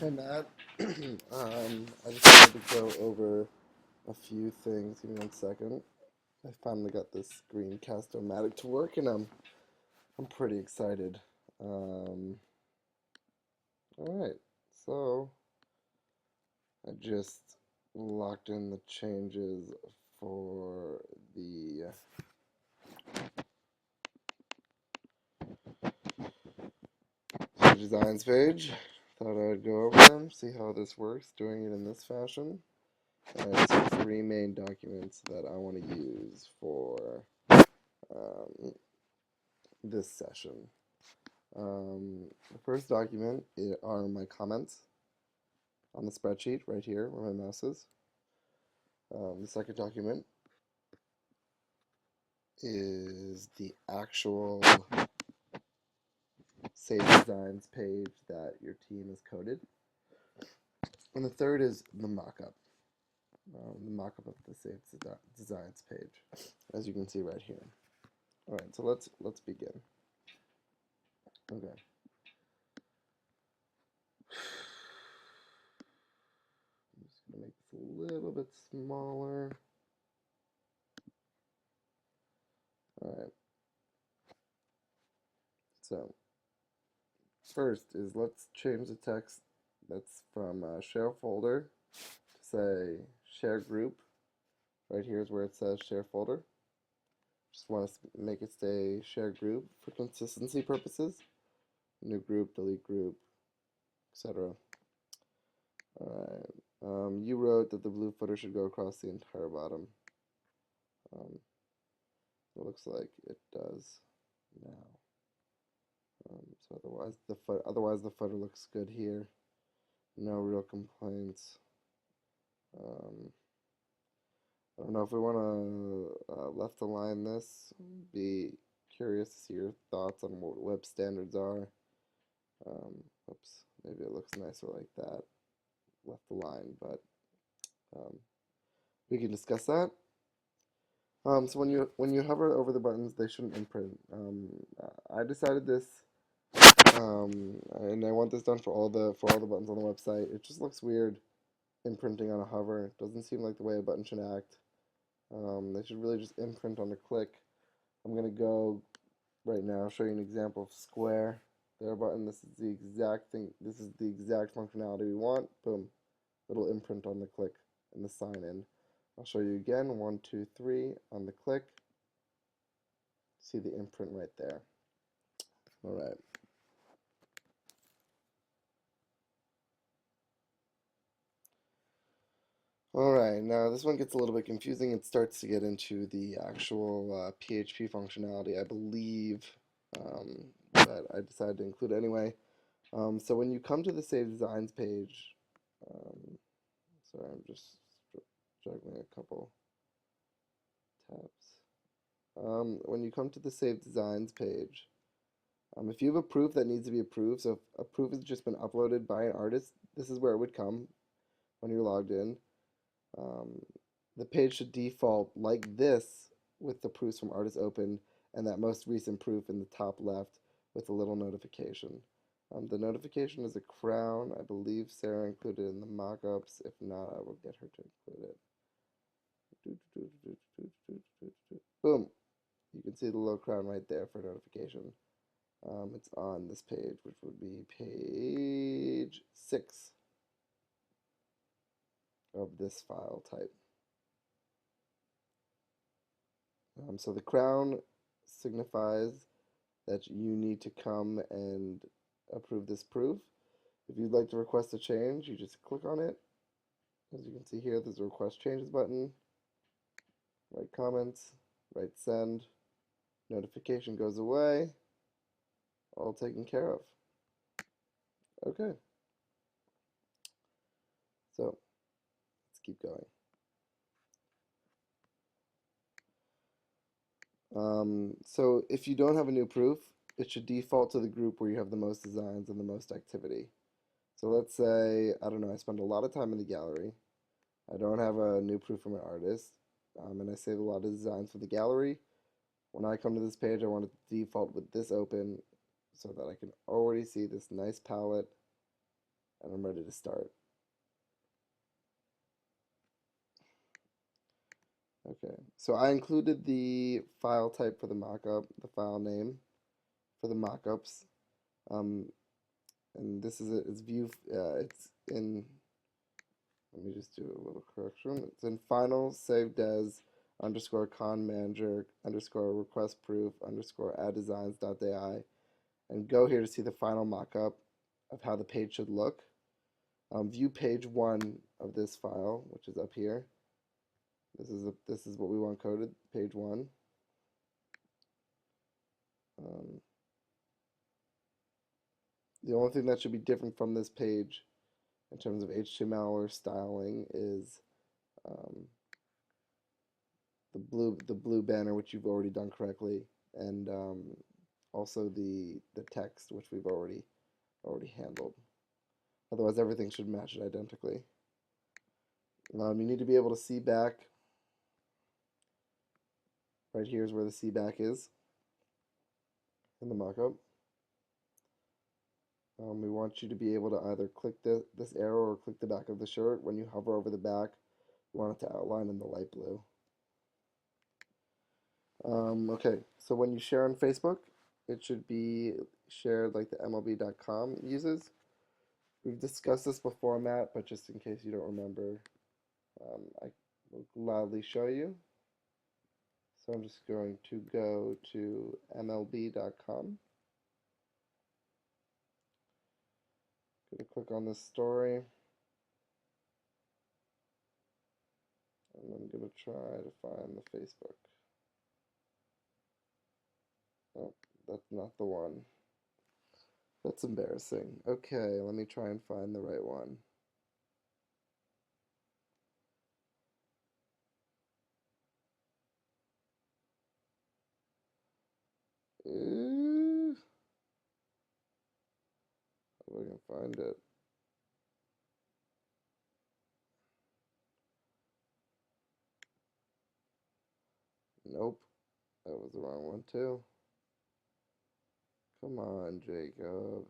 Hey Matt, I just wanted to go over a few things. Give me 1 second. I finally got this Screencast-O-Matic to work, and I'm pretty excited. Um, all right, so I just locked in the changes for the designs page. Thought I'd go over them, see how this works, doing it in this fashion. And three main documents that I want to use for um, this session. The first document are my comments on the spreadsheet right here where my mouse is. The second document is the actual Save Designs page that your team has coded. And the third is the mockup. The mockup of the Save Designs page, as you can see right here. All right, so let's begin. Okay. I'm just gonna make this a little bit smaller. All right. So first is let's change the text that's from share folder to say share group. Right here is where it says share folder. Just want to make it stay share group for consistency purposes. New group, delete group, etc. Alright. You wrote that the blue footer should go across the entire bottom. It looks like it does now. So otherwise the footer looks good here. No real complaints. Um, I don't know if we want to left align this. Be curious to see your thoughts on what web standards are. Oops, maybe it looks nicer like that, left align, but um, we can discuss that. So when you hover over the buttons, they shouldn't imprint. I decided this, and I want this done for all the buttons on the website. It just looks weird imprinting on a hover. It doesn't seem like the way a button should act. They should really just imprint on a click. I'm gonna go right now show you an example of square. There button. This is the exact thing. This is the exact functionality we want. Boom, little imprint on the click and the sign in. I'll show you again. 1, 2, 3 on the click. See the imprint right there. All right. Alright, now this one gets a little bit confusing. It starts to get into the actual PHP functionality, I believe, but I decided to include it anyway. So when you come to the Save Designs page, um, sorry, I'm just juggling a couple tabs. When you come to the Save Designs page, if you have a proof that needs to be approved, so if a proof has just been uploaded by an artist, this is where it would come when you're logged in. Um, the page should default like this with the proofs from artists open and that most recent proof in the top left with a little notification. The notification is a crown. I believe Sarah included in the mockups. If not, I will get her to include it. Boom. You can see the little crown right there for notification. It's on this page, which would be page 6 of this file type. So the crown signifies that you need to come and approve this proof. If you'd like to request a change, you just click on it. As you can see here, there's a request changes button. Write comments, write send, notification goes away, all taken care of. Okay, so let's keep going. So if you don't have a new proof, it should default to the group where you have the most designs and the most activity. So let's say, I don't know, I spend a lot of time in the gallery. I don't have a new proof from an artist, and I save a lot of designs for the gallery. When I come to this page, I want it to default with this open so that I can already see this nice palette and I'm ready to start. Okay, so I included the file type for the mockup, the file name for the mockups, um, and this is it's view. It's in. Let me just do a little correction. It's in final saved as underscore con manager underscore request proof underscore add designs.ai, and go here to see the final mockup of how the page should look. View page 1 of this file, which is up here. This is what we want coded, page 1. Um, the only thing that should be different from this page in terms of HTML or styling is um, the blue banner, which you've already done correctly, and also the text, which we've already handled. Otherwise, everything should match it identically. You need to be able to see back. Right here is where the see back is in the mockup. We want you to be able to either click this arrow or click the back of the shirt. When you hover over the back, you want it to outline in the light blue. Okay, so when you share on Facebook, it should be shared like the MLB.com uses. We've discussed this before, Matt, but just in case you don't remember, I will gladly show you. So I'm just going to go to MLB.com. Going to click on this story. And I'm going to try to find the Facebook. Oh, that's not the one. That's embarrassing. Okay, let me try and find the right one. If I can find it. Nope, that was the wrong one too. Come on, Jacob.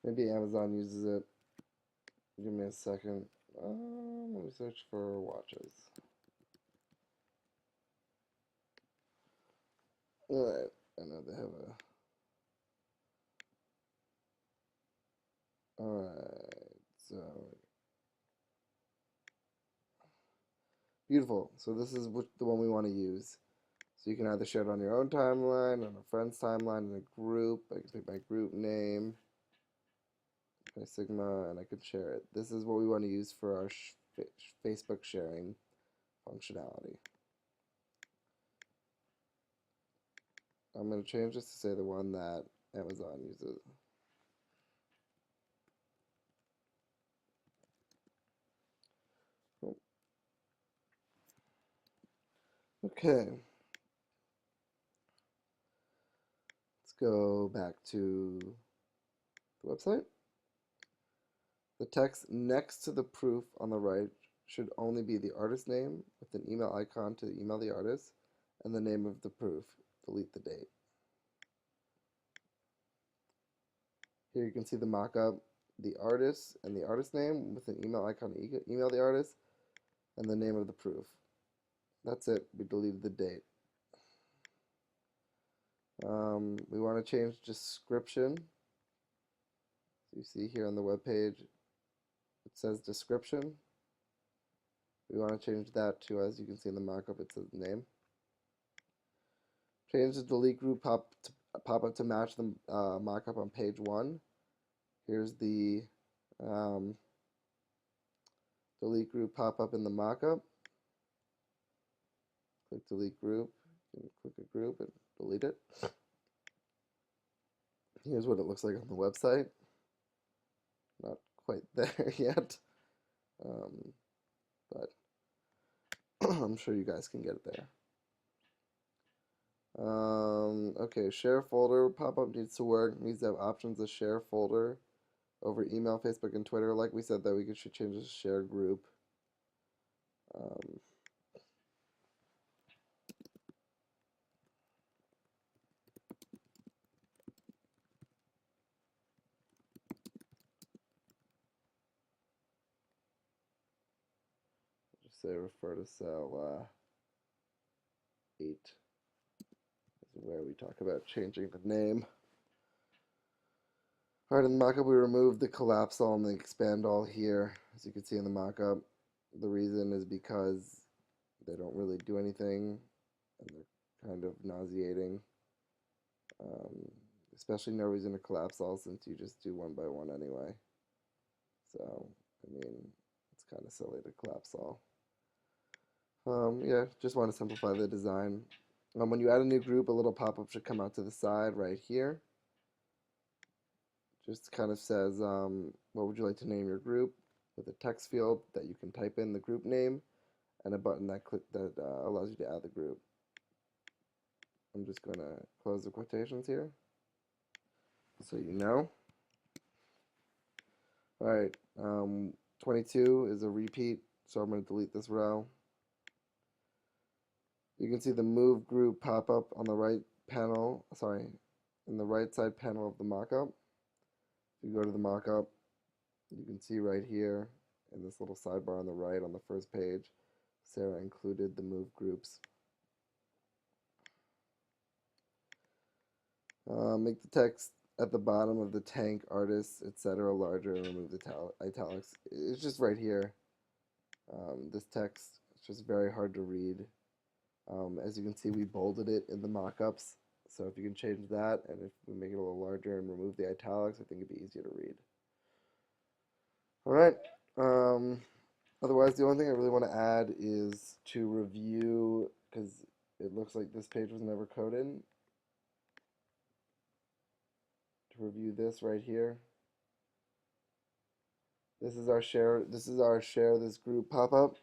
Maybe Amazon uses it. Give me a second. Let me search for watches. Alright, I know they have a... Alright, so... Beautiful. So this is the one we want to use. So you can either share it on your own timeline, on a friend's timeline, in a group. I can pick my group name, my Sigma, and I can share it. This is what we want to use for our Facebook sharing functionality. I'm going to change this to say the one that Amazon uses. Cool. Okay. Let's go back to the website. The text next to the proof on the right should only be the artist name with an email icon to email the artist and the name of the proof. Delete the date. Here you can see the mock-up, the artist and the artist name with an email icon to email the artist and the name of the proof. That's it. We deleted the date. We want to change description. So you see here on the web page, it says description. We want to change that to, as you can see in the mockup, it says name. Change the delete group pop-up to match the mockup on page 1. Here's the delete group pop-up in the mockup. Click delete group. You can click a group and delete it. Here's what it looks like on the website. Not quite there yet, but I'm sure you guys can get it there. Okay, share folder pop-up needs to work. Needs to have options to share folder over email, Facebook, and Twitter. Like we said, that we should change this to share group. Um, just say refer to cell 8 is where we talk about changing the name. Alright, in the mockup we removed the collapse all and the expand all here, as you can see in the mockup. The reason is because they don't really do anything and they're kind of nauseating. Especially no reason to collapse all since you just do one by one anyway. So, I mean, it's kind of silly to collapse all. Yeah, just want to simplify the design. When you add a new group, a little pop-up should come out to the side right here. Just kind of says, what would you like to name your group, with a text field that you can type in the group name, and a button that allows you to add the group. I'm just going to close the quotations here, so you know. Alright, 22 is a repeat, so I'm going to delete this row. You can see the move group pop up on the right panel, in the right side panel of the mockup. If you go to the mockup, you can see right here in this little sidebar on the right on the first page, Sarah included the move groups. Make the text at the bottom of the tank, artists, etc. larger, and remove the italics. It's just right here. This text is just very hard to read. As you can see, we bolded it in the mockups. So if you can change that, and if we make it a little larger and remove the italics, I think it'd be easier to read. All right. Otherwise, the only thing I really want to add is to review, because it looks like this page was never coded. To review this right here. This is our share. This is our share this group pop-up.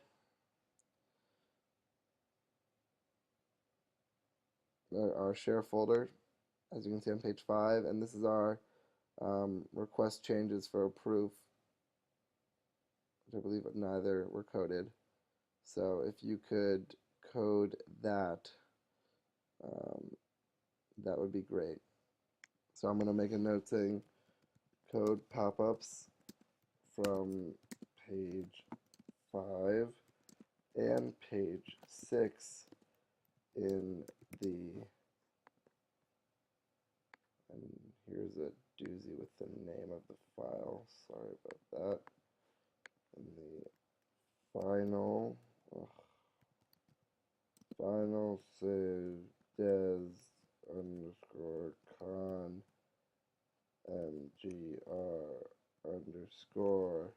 Our share folder, as you can see on page 5, and this is our request changes for a proof, which I believe neither were coded. So if you could code that, that would be great. So I'm going to make a note saying code pop-ups from page 5 and page 6 in the, and here's a doozy with the name of the file, sorry about that, in the final save des underscore con mgr underscore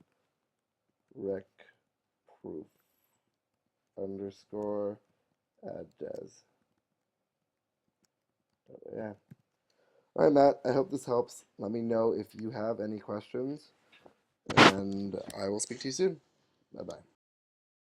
rec proof underscore add des. Yeah. Alright, Matt, I hope this helps. Let me know if you have any questions, and I will speak to you soon. Bye-bye.